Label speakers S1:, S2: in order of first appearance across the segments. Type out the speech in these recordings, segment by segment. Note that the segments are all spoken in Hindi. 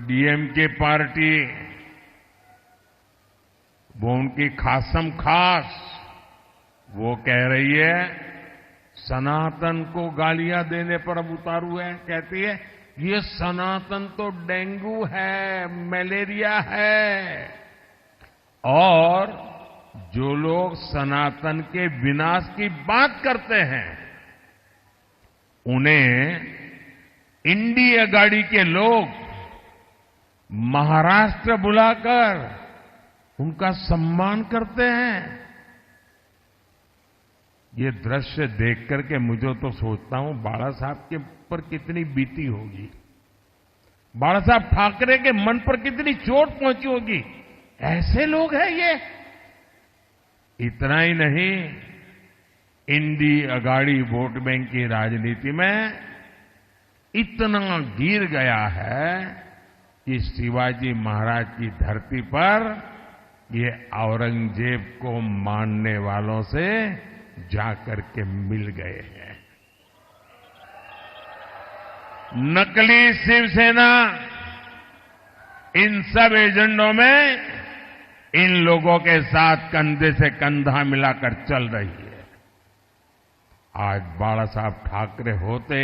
S1: डीएमके पार्टी, वो उनकी खासम खास वो कह रही है सनातन को गालियां देने पर अब उतारू है। कहती है ये सनातन तो डेंगू है, मलेरिया है। और जो लोग सनातन के विनाश की बात करते हैं उन्हें इंडी अगाड़ी के लोग महाराष्ट्र बुलाकर उनका सम्मान करते हैं। ये दृश्य देख करके मुझे तो सोचता हूं बाला साहब के पर कितनी बीती होगी, बाला साहब ठाकरे के मन पर कितनी चोट पहुंची होगी। ऐसे लोग हैं ये। इतना ही नहीं, इंडी अगाड़ी वोट बैंक की राजनीति में इतना गिर गया है कि शिवाजी महाराज की धरती पर ये औरंगजेब को मानने वालों से जाकर के मिल गए हैं। नकली शिवसेना इन सब एजेंडों में इन लोगों के साथ कंधे से कंधा मिलाकर चल रही है। आज बाला साहब ठाकरे होते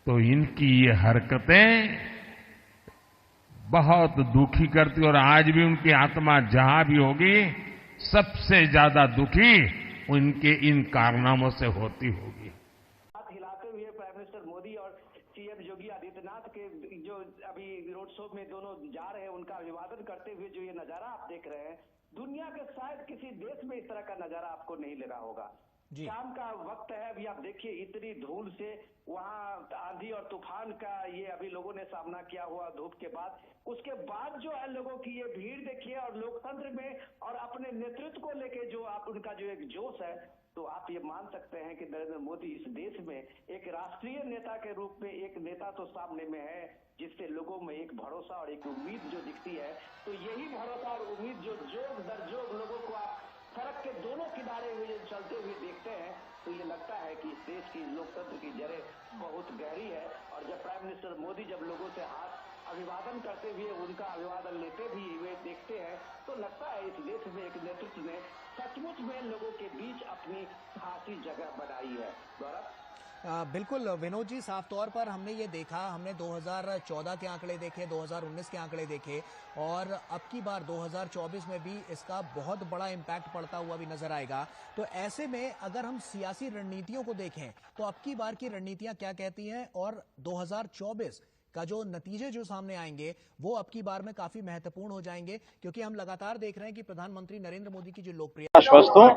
S1: तो इनकी ये हरकतें बहुत दुखी करती, और आज भी उनकी आत्मा जहां भी होगी सबसे ज्यादा दुखी उनके इन कारनामों से होती होगी।
S2: हाथ हिलाते हुए प्राइम मिनिस्टर मोदी और सीएम योगी आदित्यनाथ के जो अभी रोड शो में दोनों जा रहे हैं, उनका अभिवादन करते हुए जो ये नजारा आप देख रहे हैं, दुनिया के शायद किसी देश में इस तरह का नजारा आपको नहीं लगा होगा। शाम का वक्त है, अभी आप देखिए इतनी धूल से वहाँ आंधी और तूफान का ये अभी लोगों ने सामना किया हुआ धूप के बाद, उसके बाद जो है लोगों की ये भीड़ देखिए और लोकतंत्र में और अपने नेतृत्व को लेके जो आप उनका जो एक जोश है, तो आप ये मान सकते हैं कि नरेंद्र मोदी इस देश में एक राष्ट्रीय नेता के रूप में एक नेता तो सामने में है जिससे लोगों में एक भरोसा और एक उम्मीद जो दिखती है। तो यही भरोसा और उम्मीद जो जोग दर जोग लोगों को आप सड़क के दोनों किनारे हुए चलते हुए देखते हैं, तो ये लगता है कि इस देश की लोकतंत्र की जड़ें बहुत गहरी है। और जब प्राइम मिनिस्टर मोदी जब लोगों से हाथ अभिवादन करते हुए उनका अभिवादन लेते भी हुए देखते हैं, तो लगता है इस देश में एक नेतृत्व ने सचमुच में लोगों के बीच अपनी खासी जगह बनाई है। गौरव,
S3: बिल्कुल विनोद जी, साफ तौर पर हमने ये देखा, हमने 2014 के आंकड़े देखे, 2019 के आंकड़े देखे और अब की बार 2024 में भी इसका बहुत बड़ा इम्पैक्ट पड़ता हुआ भी नजर आएगा। तो ऐसे में अगर हम सियासी रणनीतियों को देखें तो अब की बार की रणनीतियां क्या कहती हैं और 2024 का जो नतीजे जो सामने आएंगे वो अब की बार में काफी महत्वपूर्ण हो जाएंगे, क्योंकि हम लगातार देख रहे हैं कि प्रधानमंत्री नरेंद्र मोदी की जो लोकप्रियता,
S4: आश्वस्त हूं,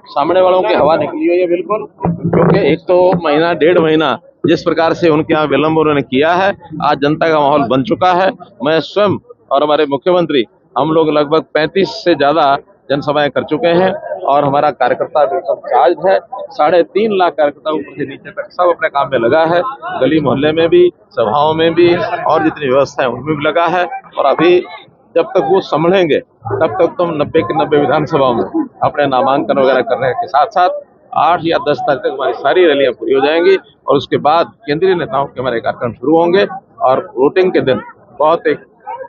S4: सामने वालों की हवा निकली हुई है बिल्कुल, क्योंकि एक तो महीना 1.5 महीना जिस प्रकार से उनके यहाँ विलंब उन्होंने किया है, आज जनता का माहौल बन चुका है। मैं स्वयं और हमारे मुख्यमंत्री हम लोग लगभग 35 से ज्यादा जनसभाएं कर चुके हैं और हमारा कार्यकर्ता बिल्कुल चार्ज है। 3.5 लाख कार्यकर्ता ऊपर से नीचे तक सब अपने काम में लगा है, गली मोहल्ले में भी, सभाओं में भी और जितनी व्यवस्था है उनमें भी लगा है। और अभी जब तक वो संभलेंगे तब तक तो 90 के 90 विधानसभाओं में अपने नामांकन वगैरह करने के साथ साथ 8 या 10 तारीख तक हमारी सारी रैलियां पूरी हो जाएंगी और उसके बाद केंद्रीय नेताओं के हमारे कार्यक्रम शुरू होंगे और वोटिंग के दिन बहुत एक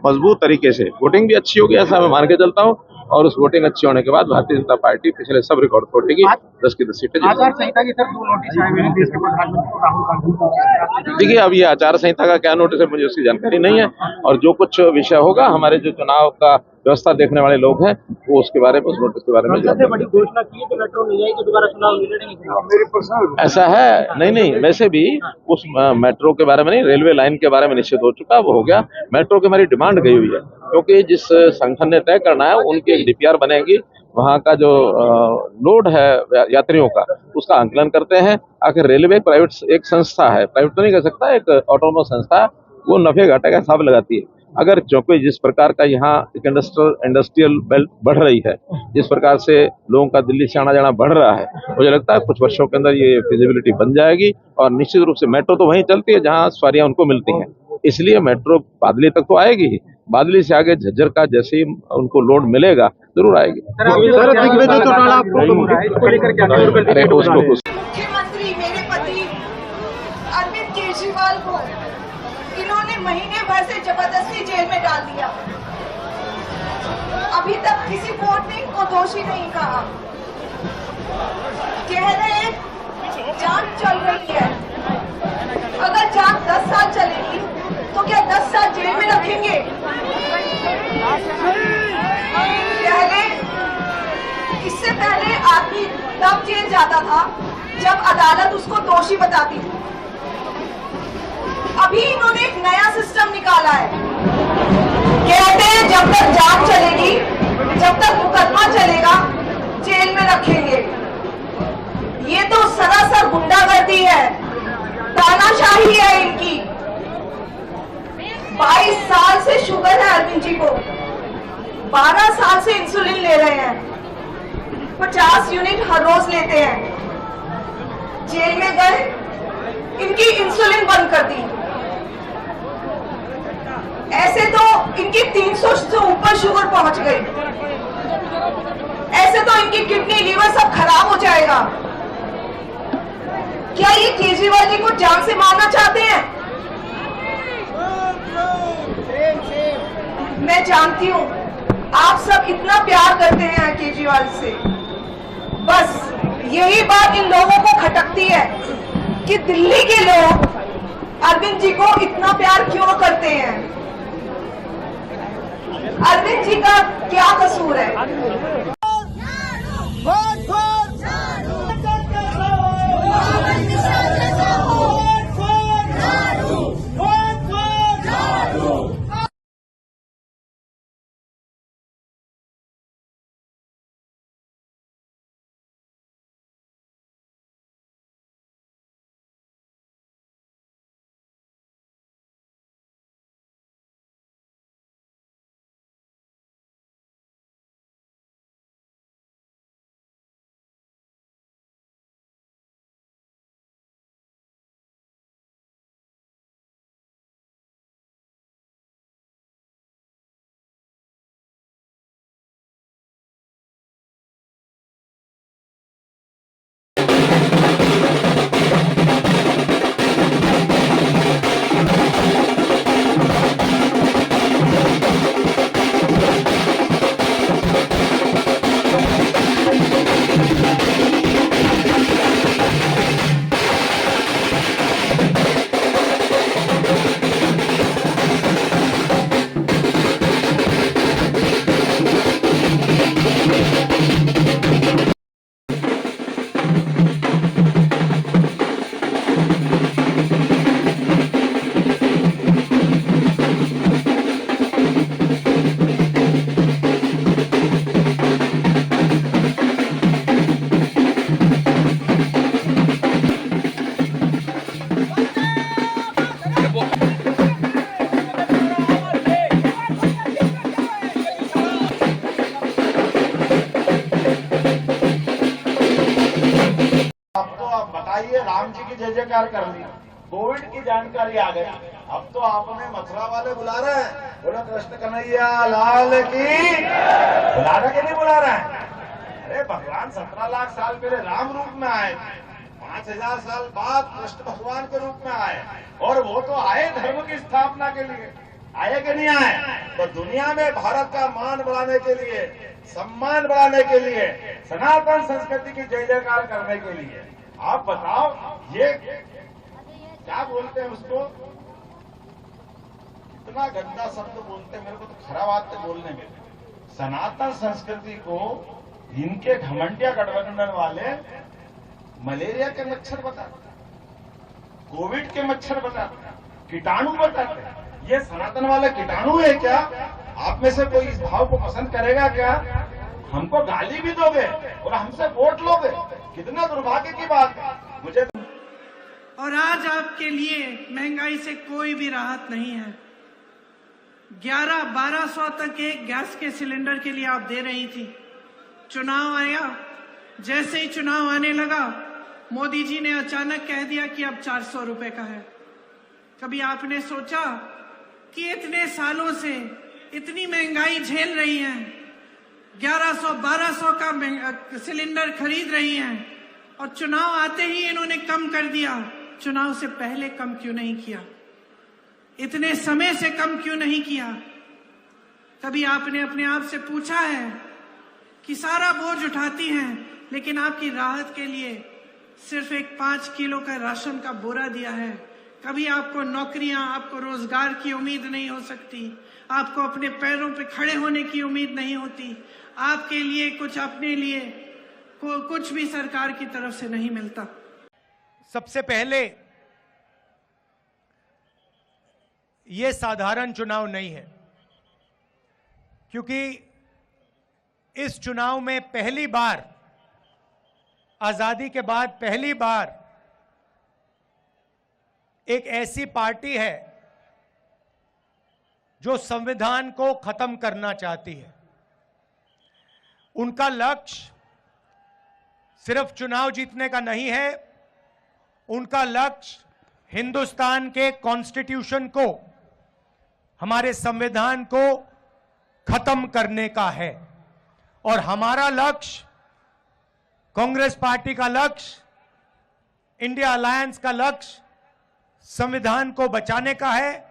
S4: मजबूत तरीके से वोटिंग भी अच्छी होगी, ऐसा मैं मान के चलता हूँ। और उस वोटिंग अच्छी होने के बाद भारतीय जनता पार्टी पिछले सब रिकॉर्ड तोड़ेगी, 10 की 10 सीटें।
S5: आचार संहिता की सर 2 नोटिस आए हुए हैं देश के प्रधानमंत्री राहुल गांधी।
S4: देखिए, अब ये आचार संहिता का क्या नोटिस है मुझे उसकी जानकारी नहीं है, और जो कुछ विषय होगा हमारे जो चुनाव का व्यवस्था देखने वाले लोग हैं वो उसके बारे में, उस नोटिस के बारे में
S5: सबसे बड़ी घोषणा की है कि मेट्रो नहीं आएगी, दोबारा चुनाव लड़ेंगे।
S4: ऐसा है? नहीं, वैसे भी उस मेट्रो के बारे में नहीं, रेलवे लाइन के बारे में निश्चित हो चुका, वो हो गया। मेट्रो की हमारी डिमांड गई हुई है, क्योंकि जिस संगठन ने तय करना है उनकी एक डीपीआर बनेगी, वहाँ का जो लोड है यात्रियों का उसका आंकलन करते हैं। आखिर रेलवे प्राइवेट एक संस्था है, प्राइवेट तो नहीं कह सकता, एक ऑटोनोमस संस्था, वो नफे घाटे का हिसाब लगाती है। अगर चूंकि जिस प्रकार का यहाँ एक इंडस्ट्रियल बेल्ट बढ़ रही है, जिस प्रकार से लोगों का दिल्ली से आना जाना बढ़ रहा है, मुझे लगता है कुछ वर्षों के अंदर ये फिजिबिलिटी बन जाएगी और निश्चित रूप से मेट्रो तो वहीं चलती है जहाँ सवारियां उनको मिलती हैं, इसलिए मेट्रो बादली तक तो आएगी ही, बादली से आगे झज्जर का जैसे ही उनको लोड मिलेगा जरूर आएगी।
S6: मुख्यमंत्री मेरे पति अरविंद केजरीवाल को इन्होंने महीने भर से से जबरदस्ती जेल में डाल दिया। अभी तक किसी कोर्ट ने इनको दोषी नहीं कहा। कह रहे जांच चल रही है। अगर जांच 10 साल चलेगी तो क्या 10 साल जेल में रखेंगे? इससे पहले आदमी तब जेल जाता था जब अदालत उसको दोषी बताती थी। अभी इन्होंने एक नया सिस्टम निकाला है। कहते हैं जब तक जांच चलेगी, जब तक मुकदमा चलेगा, जेल में रखेंगे। ये तो सरासर गुंडागर्दी है, तानाशाही है इनकी। 22 साल से शुगर है अरविंद जी को, 12 साल से इंसुलिन ले रहे हैं, 50 यूनिट हर रोज लेते हैं। जेल में गए, इनकी इंसुलिन बंद कर दी। ऐसे तो इनकी 300 से ऊपर शुगर पहुंच गई। ऐसे तो इनकी किडनी लीवर सब खराब हो जाएगा। क्या ये केजरीवाल जी को जान से मारना चाहते हैं? मैं जानती हूँ आप सब इतना प्यार करते हैं केजरीवाल से, बस यही बात इन लोगों को खटकती है कि दिल्ली के लोग अरविंद जी को इतना प्यार क्यों करते हैं। अरविंद जी का क्या कसूर है?
S7: राम जी की जय जयकार कर ली, कोविड की जानकारी आ गई। अब तो आपने मथुरा वाले बुला रहे हैं, बोलो कृष्ण कन्हैया लाल की, बुला रहे कि नहीं बुला रहे हैं? अरे भगवान 17 लाख साल पहले राम रूप में आए, 5000 साल बाद कृष्ण भगवान के रूप में आए, और वो तो आए धर्म की स्थापना के लिए, आए कि नहीं आए? तो दुनिया में भारत का मान बढ़ाने के लिए, सम्मान बढ़ाने के लिए, सनातन संस्कृति की जय जयकार करने के लिए। आप बताओ ये क्या बोलते हैं उसको, इतना गंदा शब्द बोलते हैं, मेरे को तो खराब आते बोलने में। सनातन संस्कृति को इनके घमंडिया गठबंधन वाले मलेरिया के मच्छर बताते, कोविड के मच्छर बताते, कीटाणु बताते। ये सनातन वाले कीटाणु है क्या? आप में से कोई इस भाव को पसंद करेगा क्या? हमको गाली भी दोगे और हमसे वोट लोगे, कितना दुर्भाग्य की बात है। मुझे
S8: और आज आपके लिए महंगाई से कोई भी राहत नहीं है। 1100-1200 तक एक गैस के सिलेंडर के लिए आप दे रही थी। चुनाव आया, जैसे ही चुनाव आने लगा, मोदी जी ने अचानक कह दिया कि अब 400 रुपए का है। कभी आपने सोचा कि इतने सालों से इतनी महंगाई झेल रही हैं, 1100-1200 का सिलेंडर खरीद रही हैं, और चुनाव आते ही इन्होंने कम कर दिया। चुनाव से पहले कम क्यों नहीं किया? इतने समय से कम क्यों नहीं किया? कभी आपने अपने आप से पूछा है कि सारा बोझ उठाती हैं, लेकिन आपकी राहत के लिए सिर्फ एक 5 किलो का राशन का बोरा दिया है? कभी आपको नौकरियां, आपको रोजगार की उम्मीद नहीं हो सकती, आपको अपने पैरों पे खड़े होने की उम्मीद नहीं होती, आपके लिए कुछ, अपने लिए कुछ भी सरकार की तरफ से नहीं मिलता।
S9: सबसे पहले ये साधारण चुनाव नहीं है, क्योंकि इस चुनाव में पहली बार, आजादी के बाद पहली बार एक ऐसी पार्टी है जो संविधान को खत्म करना चाहती है। उनका लक्ष्य सिर्फ चुनाव जीतने का नहीं है, उनका लक्ष्य हिंदुस्तान के कॉन्स्टिट्यूशन को, हमारे संविधान को खत्म करने का है। और हमारा लक्ष्य, कांग्रेस पार्टी का लक्ष्य, इंडिया अलायंस का लक्ष्य संविधान को बचाने का है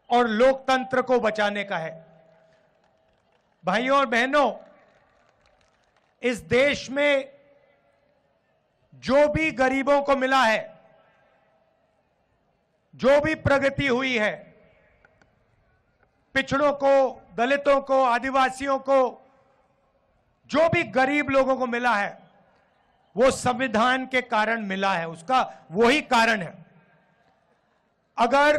S9: और लोकतंत्र को बचाने का है। भाइयों और बहनों, इस देश में जो भी गरीबों को मिला है, जो भी प्रगति हुई है, पिछड़ों को, दलितों को, आदिवासियों को, जो भी गरीब लोगों को मिला है, वो संविधान के कारण मिला है। उसका वही कारण है। अगर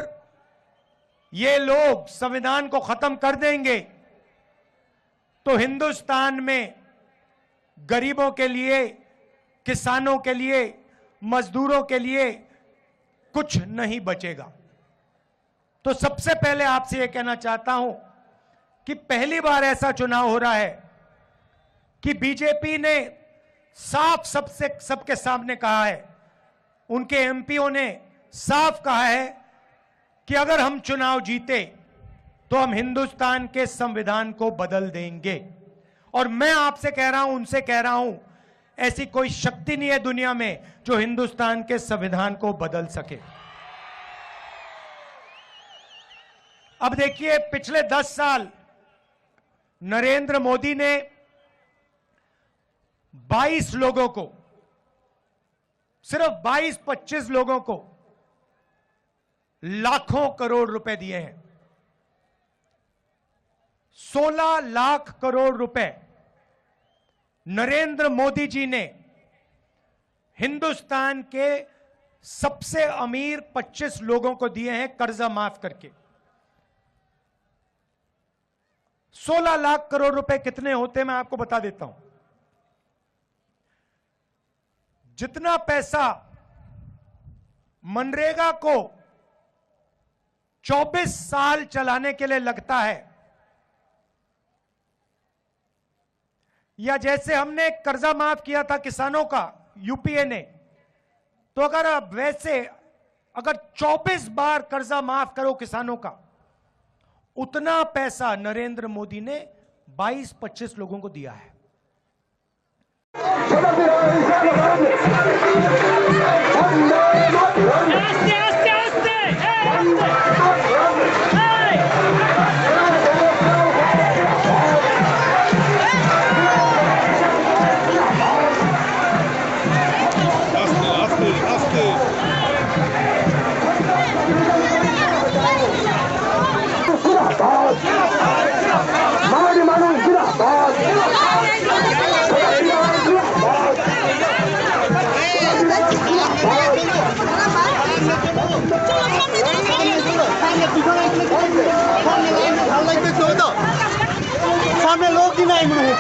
S9: ये लोग संविधान को खत्म कर देंगे तो हिंदुस्तान में गरीबों के लिए, किसानों के लिए, मजदूरों के लिए कुछ नहीं बचेगा। तो सबसे पहले आपसे यह कहना चाहता हूं कि पहली बार ऐसा चुनाव हो रहा है कि बीजेपी ने साफ सबके सामने कहा है, उनके एमपीओ ने साफ कहा है कि अगर हम चुनाव जीते तो हम हिंदुस्तान के संविधान को बदल देंगे। और मैं आपसे कह रहा हूं, उनसे कह रहा हूं, ऐसी कोई शक्ति नहीं है दुनिया में जो हिंदुस्तान के संविधान को बदल सके। अब देखिए, पिछले 10 साल नरेंद्र मोदी ने 22 लोगों को, सिर्फ 22-25 लोगों को लाखों करोड़ रुपए दिए हैं। 16 लाख करोड़ रुपए नरेंद्र मोदी जी ने हिंदुस्तान के सबसे अमीर 25 लोगों को दिए हैं कर्जा माफ करके। 16 लाख करोड़ रुपए कितने होते हैं मैं आपको बता देता हूं। जितना पैसा मनरेगा को 24 साल चलाने के लिए लगता है, या जैसे हमने कर्जा माफ किया था किसानों का यूपीए ने, तो अगर आप वैसे अगर 24 बार कर्जा माफ करो किसानों का, उतना पैसा नरेंद्र मोदी ने 22-25 लोगों को दिया है।
S10: सामने लोग ही नहीं मिले।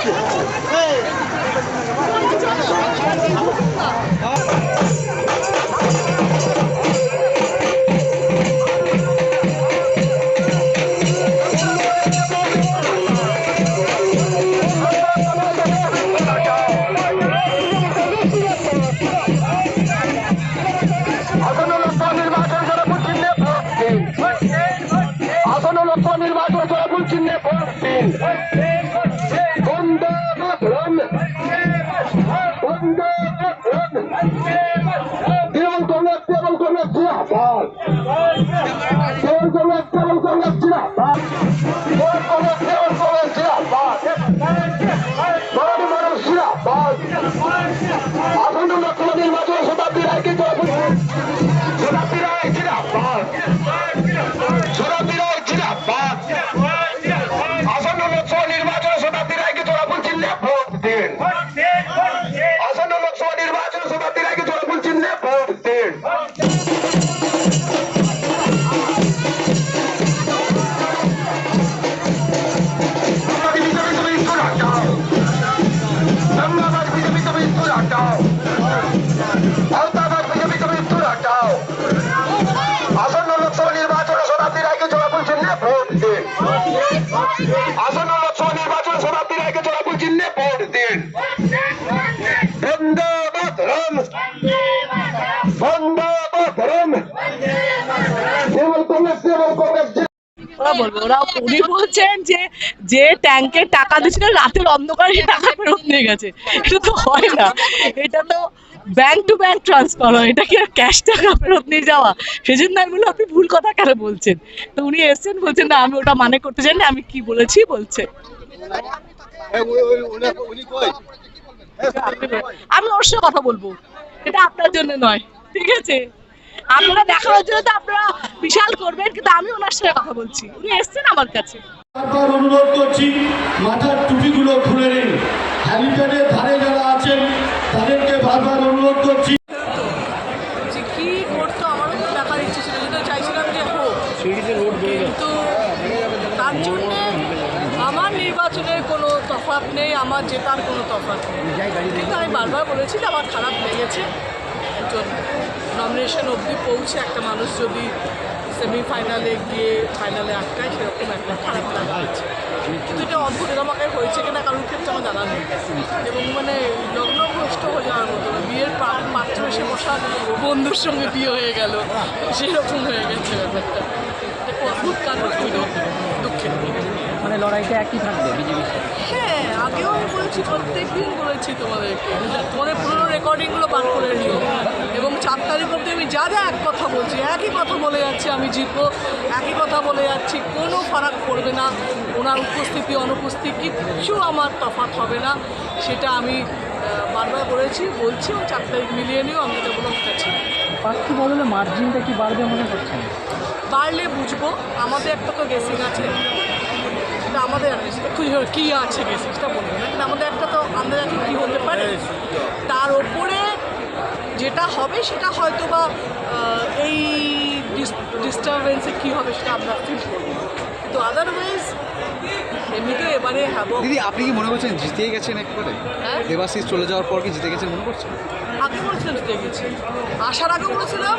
S11: ওরা উনি বলছেন যে ট্যাঙ্কের টাকা দিচ্ছিল রাতের অন্ধকারে টাকা ফেরত নিয়ে গেছে। এটা তো হয় না, এটা তো ব্যাংক টু ব্যাংক ট্রান্সফার হয়, এটা কি আর ক্যাশ টাকা ফেরত নিয়ে যাওয়া? সেজন্য আমি বললাম আপনি ভুল কথা কেন বলছেন। তো উনি এসছেন, বলছেন না আমি ওটা মানে করতে চাই না, আমি কি বলেছি বলছে। আমি ওর সাথে কথা বলবো, এটা আপনার জন্য নয়, ঠিক আছে? আপনারা দেখানোর জন্য তো আপনারা বিশাল করবেন, কিন্তু আমি ওনার সাথে কথা বলছি, উনি এসছেন আমার কাছে।
S10: বারবার অনুরোধ করছি মাথার টুপিগুলো খুলে নিন। হ্যালিপ্যাডের ধারে যারা আছেন তাদেরকে বারবার অনুরোধ করছি।
S11: কি করতো আমারও তো দেখার ইচ্ছে ছিল, যেটা চাইছিলাম যে হোক, কিন্তু তার জন্য আমার নির্বাচনের কোনো তফাৎ নেই, আমার জেতার কোনো তফাৎ নেই। কিন্তু আমি বারবার বলেছি যে আমার খারাপ লেগেছে, নমিনেশন অবধি পৌঁছে একটা মানুষ যদি সেমিফাইনালে গিয়ে ফাইনালে আটকায়, সেরকম একটা খারাপ লাগা হয়েছে। কিন্তু এটা অদ্ভুত আমাকে হয়েছে কিনা কারোর ক্ষেত্রে আমার জানা নেই, এবং মানে লগ্নভ্রষ্ট হয়ে যাওয়ার মতো, বিয়ের পাত্র এসে বসা বন্ধুর সঙ্গে বিয়ে হয়ে গেল, সেরকম হয়ে গেছে ব্যাপারটা। অদ্ভুত কাণ্ড ছিল, দুঃখের।
S5: মানে লড়াইটা একই থাকবে বিজেপির সাথে?
S11: হ্যাঁ, আগেও আমি বলেছি, প্রত্যেক দিন বলেছি তোমাদেরকে, তোমাদের পুরোনো রেকর্ডিংগুলো বার করে নিও, এবং 4 তারিখ অবধি আমি যা এক কথা বলছি, একই কথা বলে যাচ্ছি, আমি জিতবো, একই কথা বলে যাচ্ছি, কোনো ফারাক পড়বে না, ওনার উপস্থিতি অনুপস্থিতি কিচ্ছু আমার তফাৎ হবে না, সেটা আমি বারবার বলছি, ও 4 তারিখ মিলিয়ে নিও, আমি এটা বলে চাচ্ছি।
S5: প্রার্থী বদলে মার্জিনটা কি বাড়বে মনে করছেন?
S11: বাড়লে বুঝবো, আমাদের একটা তো গেসিং আছে, আমাদের কি আছে গেছে সেটা বলবো না, কিন্তু আমাদের একটা তো আমাদের এখন কী হতে পারে, তার ওপরে যেটা হবে সেটা হয়তো বা এই ডিস্টারবেন্সে কী হবে সেটা আমরা ফিল করবো, কিন্তু আদারওয়াইজ এমনিতে এবারে হ্যাঁ।
S12: দিদি, আপনি কি মনে করছেন জিতেই গেছেন একবারে?
S11: হ্যাঁ,
S12: দেবাশিস চলে যাওয়ার পর কি জিতে গেছেন মনে করছেন?
S11: আগে বলেছিলাম জিতে গেছি, আসার আগে বলেছিলাম,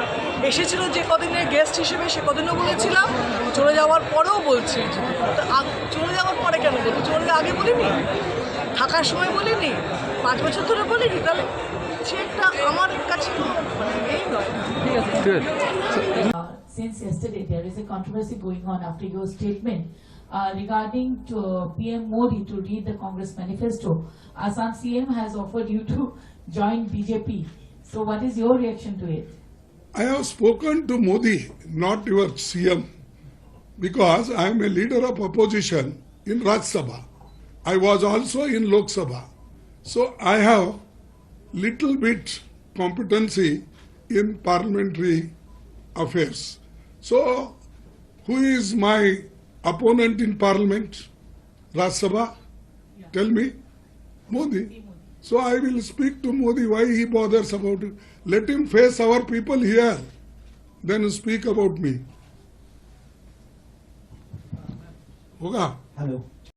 S11: এসেছিল যে কদিনের গেস্ট হিসেবে সে কদিনও বলেছিলাম, চলে যাওয়ার পরেও বলছি। চলে যাওয়ার পরে কেন বলবো? চলে আগে বলিনি, থাকার সময় বলিনি, 5 বছর ধরে বলিনি, তাহলে সেটা আমার কাছে এই নয়। ঠিক আছে।
S13: Since yesterday, there is a controversy going on after your statement regarding to PM Modi to read the Congress manifesto. Assam CM has offered you to join BJP. So what is your reaction to it?
S14: I have spoken to Modi, not your CM, because I am a leader of opposition in Rajya Sabha. I was also in Lok Sabha. So I have little bit competency in parliamentary affairs. So who is my opponent in parliament? Rajya Sabha? Tell me. Modi. So I will speak to Modi why he bothers about it. Let him face our people here, then speak about me. Hoga?
S10: Hello.